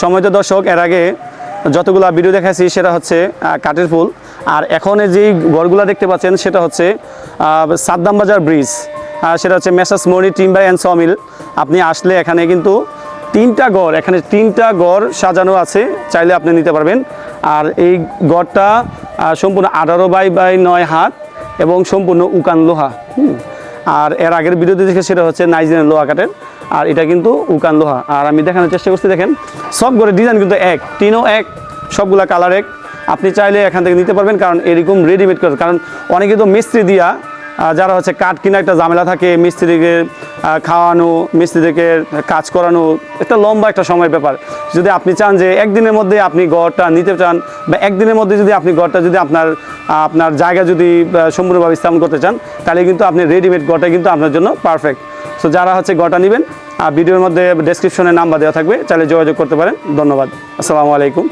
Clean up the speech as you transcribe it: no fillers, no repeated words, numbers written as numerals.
সম্মানিত দর্শক, এর আগে যতগুলো ভিডিও দেখাচ্ছি সেটা হচ্ছে কাঠের ফুল, আর এখন যেই ঘরগুলো দেখতে পাচ্ছেন সেটা হচ্ছে সাদ্দাম বাজার ব্রিজ, সেটা হচ্ছে messrs Moni timber and sawmill. আপনি আসলে এখানে কিন্তু তিনটা ঘর সাজানো আছে, চাইলে আপনি নিতে পারবেন। আর এই ঘরটা সম্পূর্ণ 18x9 হাত এবং সম্পূর্ণ উকান লোহা। আর এর আগের ভিডিওতে দেখে সেটা হচ্ছে নাইজেরিয়ান লোহা কাঠের, আর এটা কিন্তু উকান লোহা। আর আমি দেখানোর চেষ্টা করছি, দেখেন সব ঘরের ডিজাইন কিন্তু এক, টিনও এক, সবগুলা কালার এক। আপনি চাইলে এখান থেকে নিতে পারবেন, কারণ এরকম রেডিমেড করে। কারণ অনেকে তো মিস্ত্রি দিয়া, যারা হচ্ছে কাঠ কিনা একটা ঝামেলা থাকে, মিস্ত্রিকে খাওয়ানো, মিস্ত্রিকে কাজ করানো একটা লম্বা একটা সময় ব্যাপার। যদি আপনি চান যে একদিনের মধ্যে আপনি ঘরটা নিতে চান, বা একদিনের মধ্যে যদি আপনি ঘরটা যদি আপনার জায়গা যদি সম্পূর্ণভাবে স্থাপন করতে চান, তাহলে কিন্তু আপনি রেডিমেড ঘরটা কিন্তু আপনার জন্য পারফেক্ট। সো যারা হচ্ছে ঘরটা নেবেন, ভিডিওর মধ্যে ডেসক্রিপশনে নাম্বার দেওয়া থাকবে, চাইলে যোগাযোগ করতে পারেন। ধন্যবাদ, আসসালামু আলাইকুম।